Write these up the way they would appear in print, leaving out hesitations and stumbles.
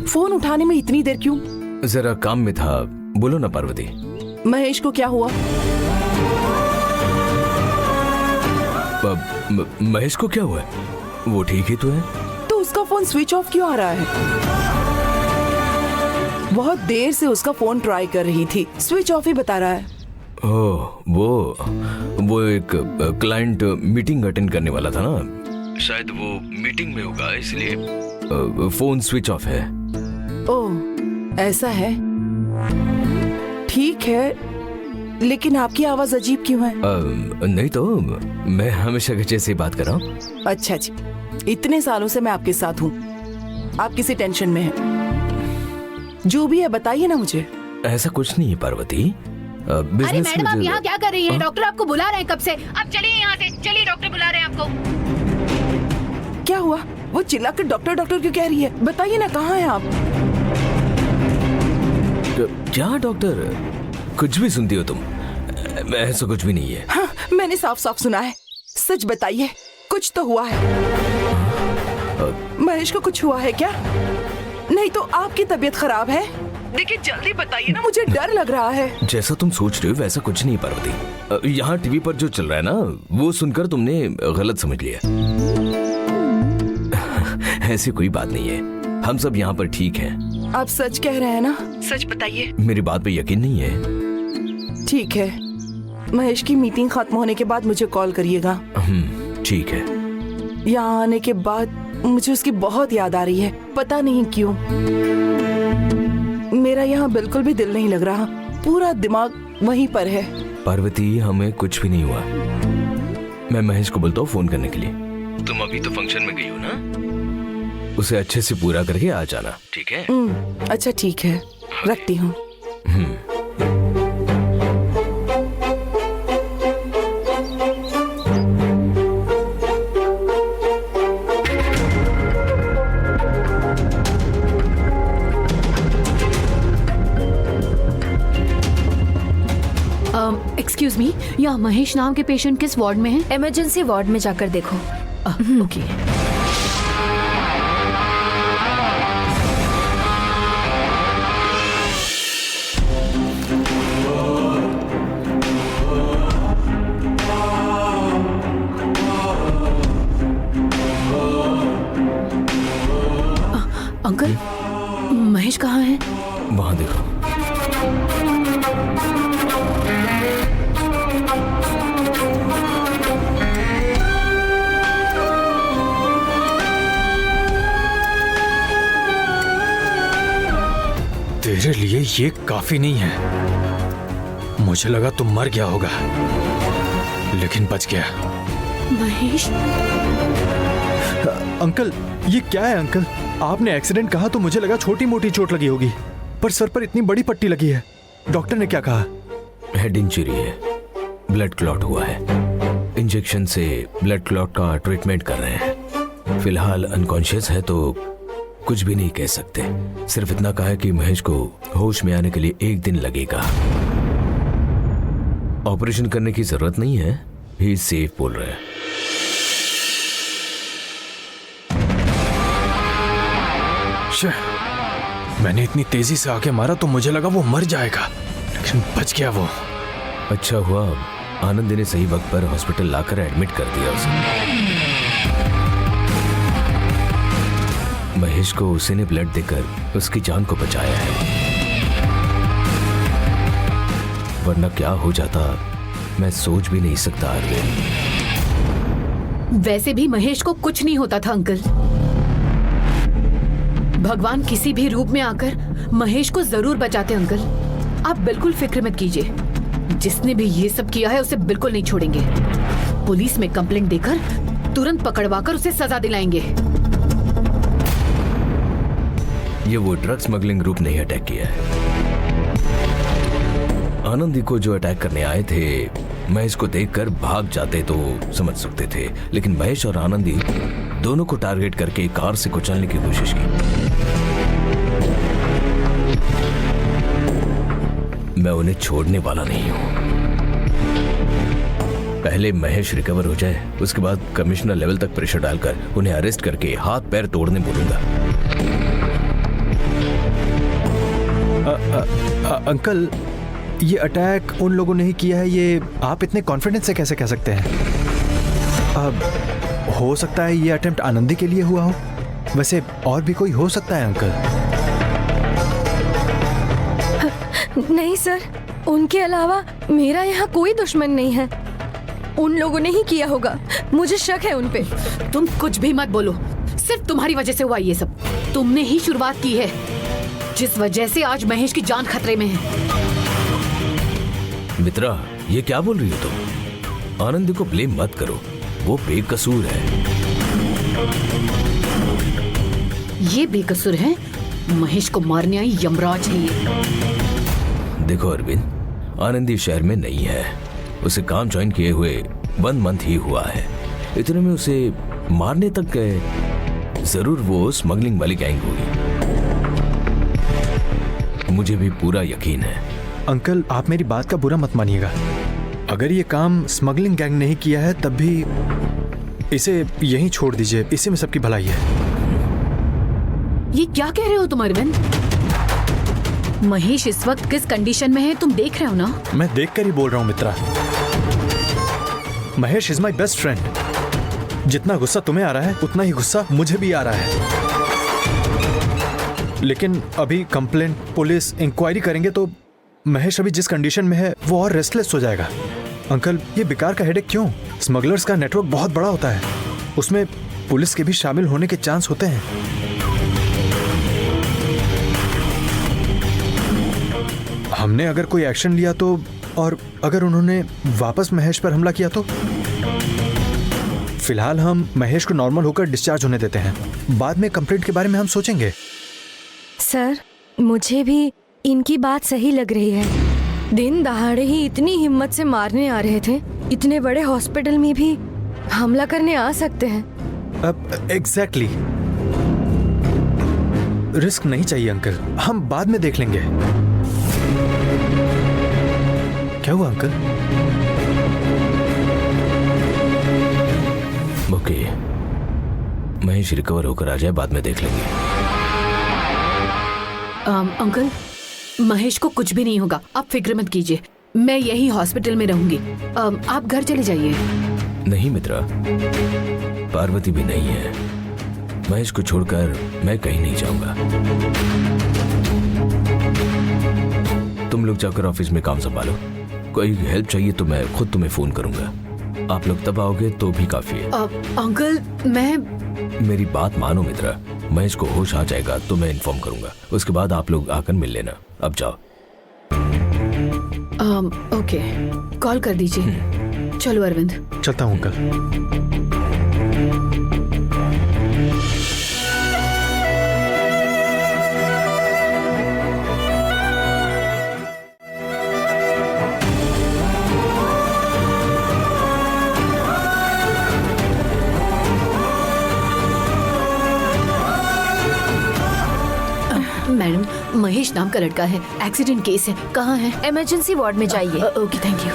Phone उठाने में इतनी देर क्यों? जरा काम में था। बोलो ना पार्वती। महेश को क्या हुआ? महेश को क्या हुआ है? वो ठीक ही तो है। तो उसका फोन स्विच ऑफ क्यों आ रहा है? बहुत देर से उसका फोन ट्राई कर रही थी, स्विच ऑफ ही बता रहा है। ओह, वो एक क्लाइंट मीटिंग अटेंड करने वाला था ना, शायद वो मीटिंग में होगा, इसलिए फोन स्विच ऑफ है। ओह, ऐसा है। ठीक है, लेकिन आपकी आवाज अजीब क्यों है? नहीं तो मैं हमेशा के जैसे ही बात कर रहा हूँ। अच्छा जी, इतने सालों से मैं आपके साथ हूँ, आप किसी टेंशन में हैं? जो भी है बताइए ना मुझे। ऐसा कुछ नहीं है पार्वती। अरे मैडम, आप यहाँ क्या कर रही हैं? डॉक्टर आपको बुला रहे हैं कब से। आप चलिए यहाँ से, चलिए, डॉक्टर बुला रहे हैं आपको। क्या हुआ? वो चिल्लाकर डॉक्टर डॉक्टर क्यों कह रही है? बताइए ना, कहाँ हैं आप? क्या डॉक्टर? कुछ भी सुनती हो तुम? ऐसा कुछ भी नहीं है। हाँ, मैंने साफ साफ सुना है। सच बताइए, कुछ तो हुआ है। महेश को कुछ हुआ है क्या? नहीं तो आपकी तबीयत खराब है? देखिए जल्दी बताइए ना, मुझे डर लग रहा है। जैसा तुम सोच रहे हो वैसा कुछ नहीं पार्वती। यहाँ टीवी पर जो चल रहा है ना, वो सुनकर तुमने गलत समझ लिया। ऐसी कोई बात नहीं है, हम सब यहाँ पर ठीक हैं। आप सच कह रहे हैं ना? सच बताइए। मेरी बात पे यकीन नहीं है? ठीक है, महेश की मीटिंग खत्म होने के बाद मुझे कॉल करिएगा। ठीक है। यहाँ आने के बाद मुझे उसकी बहुत याद आ रही है, पता नहीं क्यों। मेरा यहाँ बिल्कुल भी दिल नहीं लग रहा, पूरा दिमाग वहीं पर है। पार्वती, हमें कुछ भी नहीं हुआ। मैं महेश को बोलता हूँ फोन करने के लिए। तुम अभी तो फंक्शन में गई हो ना, उसे अच्छे से पूरा करके आ जाना, ठीक है? अच्छा ठीक है, रखती हूँ। एक्सक्यूज मी, यहाँ महेश नाम के पेशेंट किस वार्ड में है? इमरजेंसी वार्ड में जाकर देखो। ओके। अंकल, महेश कहाँ है? वहां देखो। तेरे लिए ये काफी नहीं है। मुझे लगा तुम मर गया होगा, लेकिन बच गया। महेश? अंकल, ये क्या है अंकल? आपने एक्सीडेंट कहा तो मुझे लगा छोटी मोटी चोट लगी होगी, पर सर पर इतनी बड़ी पट्टी लगी है। डॉक्टर ने क्या कहा? हेड इंजरी है, ब्लड क्लॉट हुआ है। इंजेक्शन से ब्लड क्लॉट का ट्रीटमेंट कर रहे हैं। फिलहाल अनकॉन्शियस है तो कुछ भी नहीं कह सकते। सिर्फ इतना कहा है कि महेश को होश में आने के लिए 1 दिन लगेगा। ऑपरेशन करने की जरूरत नहीं है, ही सेफ बोल रहे हैं। मैंने इतनी तेजी से आके मारा तो मुझे लगा वो मर जाएगा, लेकिन बच गया वो। अच्छा हुआ आनंद ने सही वक्त पर हॉस्पिटल लाकर एडमिट कर दिया उसे। महेश को उसी ने ब्लड देकर उसकी जान को बचाया है, वरना क्या हो जाता मैं सोच भी नहीं सकता। अरविंद, वैसे भी महेश को कुछ नहीं होता था अंकल। भगवान किसी भी रूप में आकर महेश को जरूर बचाते अंकल। आप बिल्कुल फिक्र मत कीजिए, जिसने भी ये सब किया है उसे बिल्कुल नहीं छोड़ेंगे। पुलिस में कंप्लेंट देकर तुरंत पकड़वाकर उसे सजा दिलाएंगे। ये वो ड्रग स्मगलिंग ग्रुप ने अटैक किया है। आनंदी को जो अटैक करने आए थे, महेश को देखकर भाग जाते तो समझ सकते थे, लेकिन महेश और आनंदी दोनों को टारगेट करके कार से कुचलने की कोशिश की। मैं उन्हें छोड़ने वाला नहीं हूं। पहले महेश रिकवर हो जाए, उसके बाद कमिश्नर लेवल तक प्रेशर डालकर उन्हें अरेस्ट करके हाथ पैर तोड़ने बोलूंगा। अंकल, ये अटैक उन लोगों ने ही किया है, ये आप इतने कॉन्फिडेंस से कैसे कह सकते हैं? हो सकता है ये अटेम्प्ट आनंदी के लिए हुआ हो, वैसे और भी कोई हो सकता है अंकल। नहीं सर, उनके अलावा मेरा यहाँ कोई दुश्मन नहीं है। उन लोगों ने ही किया होगा, मुझे शक है उन पे। तुम कुछ भी मत बोलो, सिर्फ तुम्हारी वजह से हुआ ये सब। तुमने ही शुरुआत की है, जिस वजह से आज महेश की जान खतरे में है। मित्रा, ये क्या बोल रही हो तुम? आनंदी को ब्लेम मत करो, वो बेकसूर है। ये बेकसूर है? महेश को मारने आई यमराज है ये। देखो अरविंद, आनंदी शहर में नहीं है, उसे काम ज्वाइन किए हुए 1 मंथ ही हुआ है। इतने में उसे मारने तक गए। जरूर वो स्मगलिंग वाली गैंग होगी, मुझे भी पूरा यकीन है। अंकल, आप मेरी बात का बुरा मत मानिएगा। अगर ये काम स्मगलिंग गैंग ने ही किया है तब भी इसे यहीं छोड़ दीजिए, इसी में सबकी भलाई है। ये क्या कह रहे हो तुम अरविंद? महेश इस वक्त किस कंडीशन में है तुम देख रहे हो ना? मैं देखकर ही बोल रहा हूँ मित्रा। Mahesh is my best friend. जितना गुस्सा तुम्हें आ रहा है उतना ही गुस्सा मुझे भी आ रहा है। लेकिन अभी कंप्लेंट, पुलिस, इंक्वायरी करेंगे तो महेश अभी जिस कंडीशन में है वो और रेस्टलेस हो जाएगा। अंकल, ये बेकार का हेडेक क्यों? स्मगलर्स का नेटवर्क बहुत बड़ा होता है, उसमें पुलिस के भी शामिल होने के चांस होते हैं। हमने अगर कोई एक्शन लिया तो, और अगर उन्होंने वापस महेश पर हमला किया तो? फिलहाल हम महेश को नॉर्मल होकर डिस्चार्ज होने देते हैं, बाद में कंप्लेंट के बारे में हम सोचेंगे। सर, मुझे भी इनकी बात सही लग रही है। दिन दहाड़े ही इतनी हिम्मत से मारने आ रहे थे, इतने बड़े हॉस्पिटल में भी हमला करने आ सकते हैं। अब एग्जैक्टली, रिस्क नहीं चाहिए अंकल, हम बाद में देख लेंगे। क्या हुआ अंकल? ओके, महेश रिकवर होकर आ जाए, बाद में देख लेंगे। अंकल, महेश को कुछ भी नहीं होगा, आप फिक्र मत कीजिए। मैं यही हॉस्पिटल में रहूंगी। आप घर चले जाइए। नहीं मित्रा, पार्वती भी नहीं है। महेश को छोड़कर मैं कहीं नहीं जाऊंगा। तुम लोग जाकर ऑफिस में काम संभालो। कोई हेल्प चाहिए तो मैं खुद तुम्हें फोन करूंगा। आप लोग तब आओगे तो भी काफी है। अंकल, मेरी बात मानो मित्रा, महेश को होश आ जाएगा तो मैं इन्फॉर्म करूंगा, उसके बाद आप लोग आकर मिल लेना। अब जाओ। ओके, कॉल कर दीजिए। चलो अरविंद। चलता हूँ अंकल। मैडम, महेश नाम का लड़का है, एक्सीडेंट केस है। कहाँ है? इमरजेंसी वार्ड में जाइए। Okay, thank you.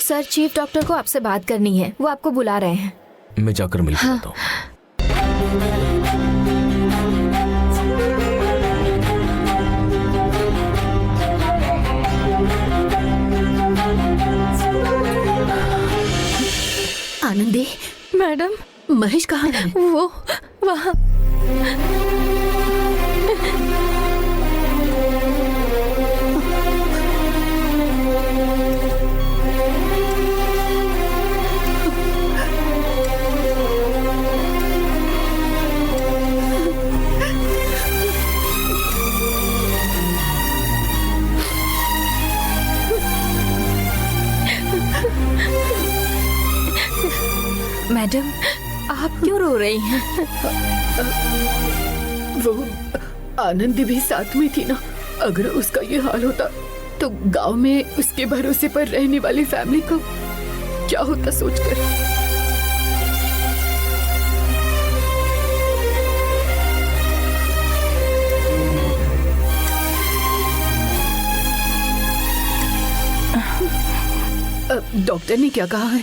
Sir, chief doctor को आपसे बात करनी है, वो आपको बुला रहे हैं। मैं जाकर मिल पाता हूँ। आनंदी, मैडम, महेश कहाँ है? वो वहाँ। मैडम, आप क्यों रो रही हैं? वो आनंदी भी साथ में थी ना। अगर उसका ये हाल होता तो गांव में उसके भरोसे पर रहने वाली फैमिली को क्या होता सोचकर। डॉक्टर ने क्या कहा है?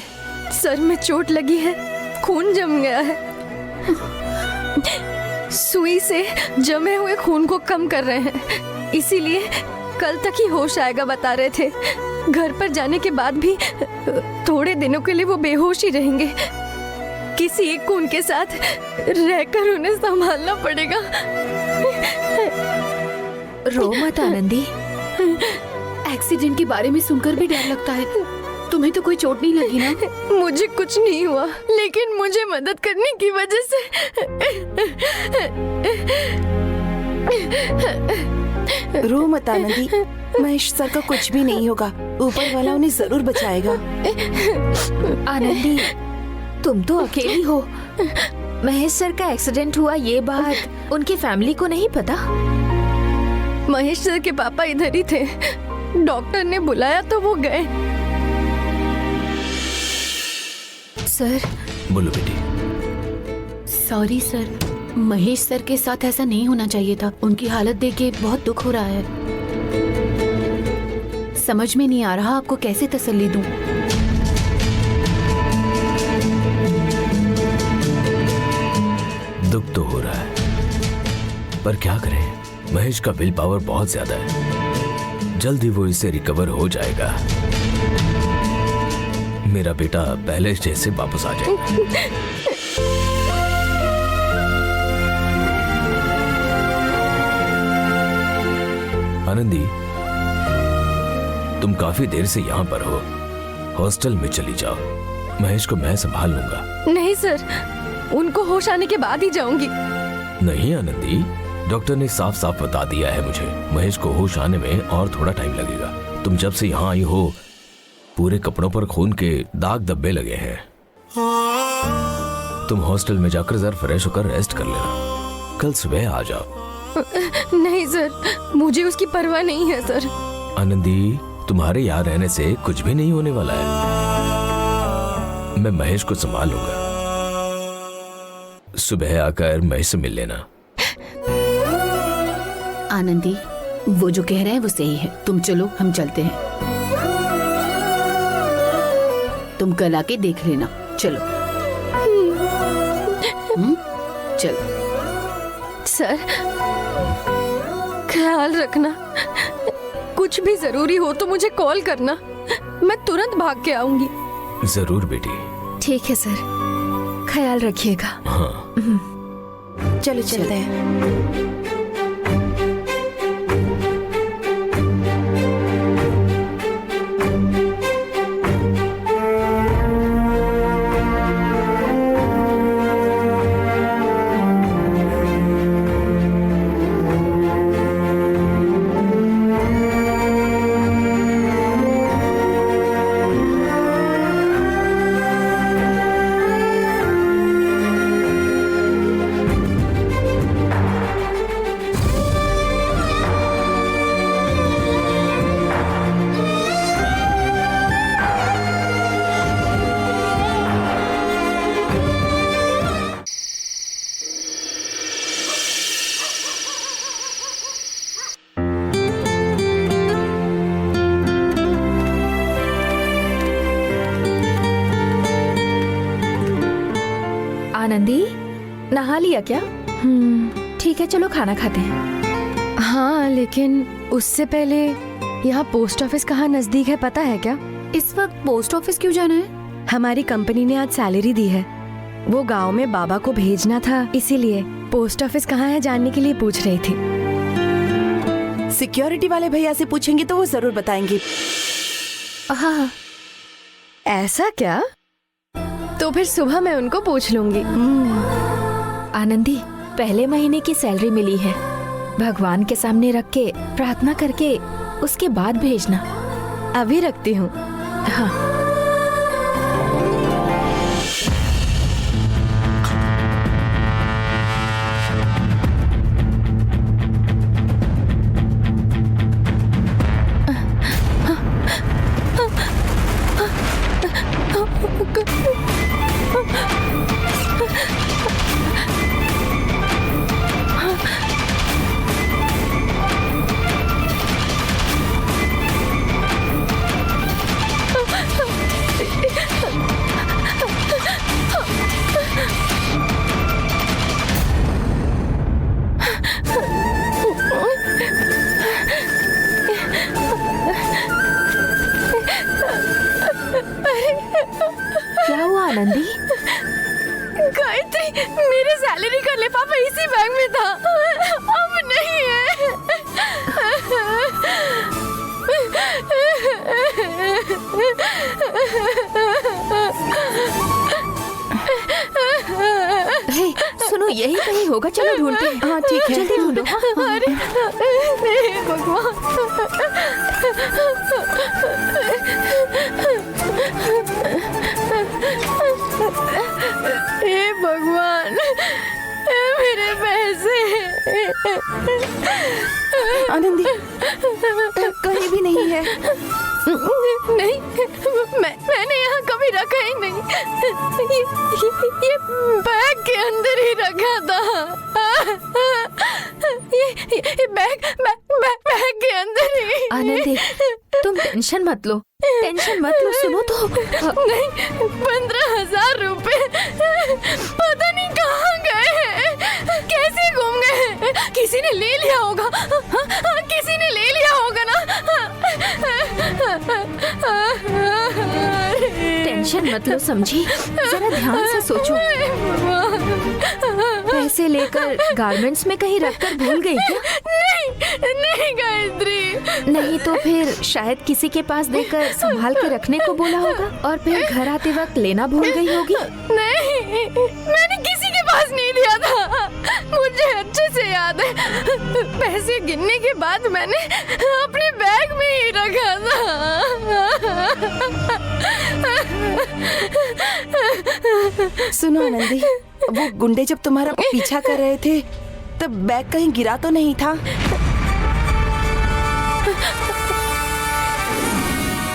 सर में चोट लगी है, खून जम गया है। सुई से जमे हुए खून को कम कर रहे हैं, इसीलिए कल तक ही होश आएगा बता रहे थे। घर पर जाने के बाद भी थोड़े दिनों के लिए वो बेहोश ही रहेंगे। किसी एक को उनके साथ रहकर उन्हें संभालना पड़ेगा। रो मत आनंदी, एक्सीडेंट के बारे में सुनकर भी डर लगता है। तुम्हें तो कोई चोट नहीं लगी ना? मुझे कुछ नहीं हुआ, लेकिन मुझे मदद करने की वजह से रो मत आनंदी, महेश सर का कुछ भी नहीं होगा, ऊपर वाला उन्हें जरूर बचाएगा। आनंदी, तुम तो अकेली हो। महेश सर का एक्सीडेंट हुआ ये बात उनकी फैमिली को नहीं पता। महेश सर के पापा इधर ही थे, डॉक्टर ने बुलाया तो वो गए। सर, बोलो बेटी। सॉरी सर, महेश सर के साथ ऐसा नहीं होना चाहिए था। उनकी हालत देख के बहुत दुख हो रहा है। समझ में नहीं आ रहा आपको कैसे तसल्ली दूं। दुख तो हो रहा है, पर क्या करें, महेश का विल पावर बहुत ज्यादा है। जल्द ही वो इससे रिकवर हो जाएगा। मेरा बेटा पहले जैसे वापस आ जाएगा। आनंदी, तुम काफी देर से यहाँ पर हो, हॉस्टल में चली जाओ। महेश को मैं संभाल लूंगा। नहीं सर, उनको होश आने के बाद ही जाऊंगी। नहीं आनंदी, डॉक्टर ने साफ साफ बता दिया है मुझे, महेश को होश आने में और थोड़ा टाइम लगेगा। तुम जब से यहाँ आई हो, पूरे कपड़ों पर खून के दाग धब्बे लगे हैं। तुम हॉस्टल में जाकर जरा फ्रेश होकर रेस्ट कर लेना, कल सुबह आ जाओ। नहीं सर, मुझे उसकी परवाह नहीं है सर। आनंदी, तुम्हारे यहाँ रहने से कुछ भी नहीं होने वाला है। मैं महेश को संभाल लूंगा। सुबह आकर महेश से मिल लेना। आनंदी, वो जो कह रहे हैं वो सही है। तुम चलो, हम चलते हैं। तुम कल आके देख लेना। चलो। चलो। सर, ख्याल रखना, कुछ भी जरूरी हो तो मुझे कॉल करना, मैं तुरंत भाग के आऊंगी। जरूर बेटी। ठीक है सर, ख्याल रखिएगा। हाँ। चलो चलते हैं। आनंदी, नहा लिया क्या? ठीक है, चलो खाना खाते हैं। हाँ, लेकिन उससे पहले यहाँ पोस्ट ऑफिस कहाँ नजदीक है पता है क्या? इस वक्त पोस्ट ऑफिस क्यों जाना है? हमारी कंपनी ने आज सैलरी दी है, वो गांव में बाबा को भेजना था, इसीलिए पोस्ट ऑफिस कहाँ है जानने के लिए पूछ रही थी। सिक्योरिटी वाले भैया से पूछेंगे तो वो जरूर बताएंगे। हाँ, ऐसा क्या? तो फिर सुबह मैं उनको पूछ लूंगी। आनंदी, पहले महीने की सैलरी मिली है, भगवान के सामने रख के प्रार्थना करके उसके बाद भेजना। अभी रखती हूँ। हाँ। आनंदी? गायत्री, मेरे सैलरी का लिफाफा इसी बैग में था, अब नहीं है। हे, सुनो, यही कहीं होगा, चलो ढूंढते हैं। हाँ ठीक है। जल्दी ढूंढो। अरे हे भगवान, हे भगवान, मेरे पैसे। आनंदी, कहीं भी नहीं है। नहीं, मैंने यहाँ कभी रखा ही नहीं। ये बैग के अंदर ही रखा था। ये बैग के अंदर ही। आनंदी, तुम टेंशन मत लो, टेंशन मत लो। सुनो तो, नहीं, 15,000 रुपए पता नहीं कहाँ गए, कैसे गुम गए। किसी ने ले लिया होगा, किसी ने ले लिया होगा ना। टेंशन मत लो समझी, जरा ध्यान से सोचो। पैसे लेकर गारमेंट्स में कहीं रखकर भूल गई क्या? नहीं गायत्री। नहीं तो फिर शायद किसी के पास देकर संभाल के रखने को बोला होगा और फिर घर आते वक्त लेना भूल गई होगी। नहीं, मैंने किसी के पास नहीं दिया था, मुझे अच्छे से याद है। पैसे गिनने के बाद मैंने अपने बैग में ही रखा था। सुनो आनंदी, वो गुंडे जब तुम्हारा पीछा कर रहे थे तब बैग कहीं गिरा तो नहीं था?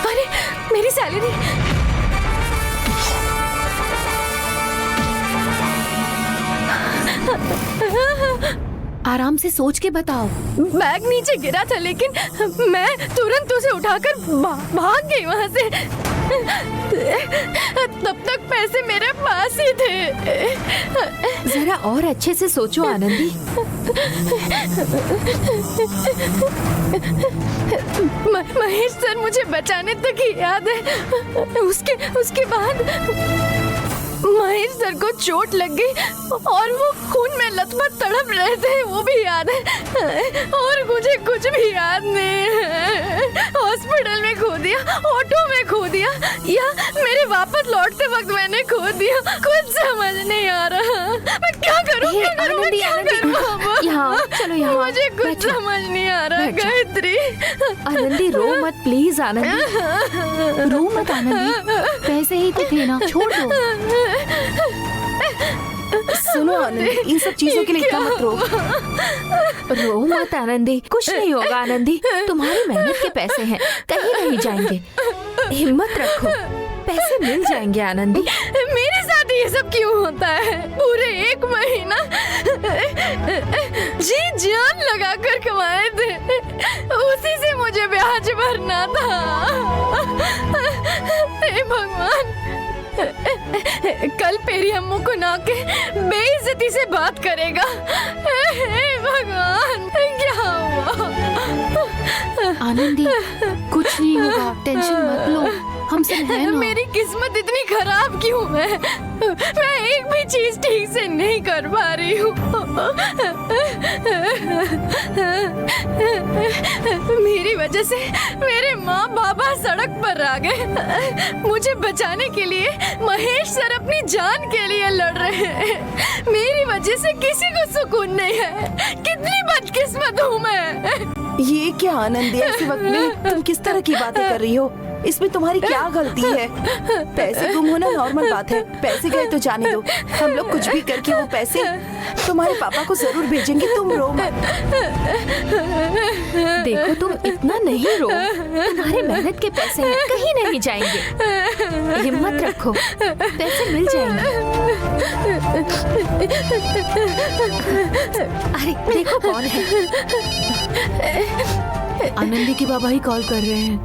अरे मेरी सैलरी। आराम से सोच के बताओ। बैग नीचे गिरा था, लेकिन मैं तुरंत उसे उठाकर भाग गई वहां से। तब तक पैसे मेरे पास ही थे। जरा और अच्छे से सोचो आनंदी। महेश सर मुझे बचाने तक ही याद है। उसके बाद महेश सर को चोट लग गई और वो खून में लथपथ तड़प रहे थे, वो भी याद है। और मुझे कुछ भी याद नहीं है। हॉस्पिटल में खो दिया, ऑटो में खो दिया, या मेरे वापस लौटते वक्त मैंने खो दिया, कुछ समझ नहीं आ रहा। मैं क्या करूं? हे, क्या करूं? मैं आनंदी, क्या आनंदी, करूं बाबा? यहाँ, चलो यहाँ, मुझे कुछ बैठो। समझ नहीं आ रहा बैठ जाओ। गायत्री। आनंदी रो मत प्लीज आनंदी, रो मत आनंदी, पैसे ही तो थे ना, छोड़ दो। सुनो आनंदी, इन सब चीजों के लिए इतना मत रो। रो मत आनंदी, कुछ नहीं होगा आनंदी, तुम्हारी मेहनत के पैसे हैं, कहीं नहीं जाएंगे। हिम्मत रखो, पैसे मिल जाएंगे आनंदी। मेरे साथ ये सब क्यों होता है? पूरे 1 महीना जी जान लगा कर कमाए थे, उसी से मुझे ब्याज भरना था। हे भगवान, कल पेरी अम्मू को ना के बेइज्जती से बात करेगा। हे भगवान, क्या हुआ? आनंदी, कुछ नहीं होगा, टेंशन मत लो, हम सब हैं ना। मेरी किस्मत इतनी खराब क्यों है? मैं एक भी चीज ठीक से नहीं कर पा रही हूँ। मेरी वजह से मेरे माँ बाबा सड़क पर आ गए। मुझे बचाने के लिए महेश सर अपनी जान के लिए लड़ रहे हैं। मेरी वजह से किसी को सुकून नहीं है। कितनी बदकिस्मत हूँ मैं। ये क्या आनंदी, ऐसे वक्त में तुम किस तरह की बातें कर रही हो? इसमें तुम्हारी क्या गलती है? पैसे गुम होना नॉर्मल बात है, पैसे गए तो जाने दो। हम लोग कुछ भी करके वो पैसे तुम्हारे पापा को जरूर भेजेंगे, तुम रो मत। देखो तुम इतना नहीं रो, तुम्हारे मेहनत के पैसे हैं, कहीं नहीं जाएंगे। हिम्मत रखो, पैसे मिल जाएंगे। अरे देखो कौन है। आनंदी के बाबा ही कॉल कर रहे हैं।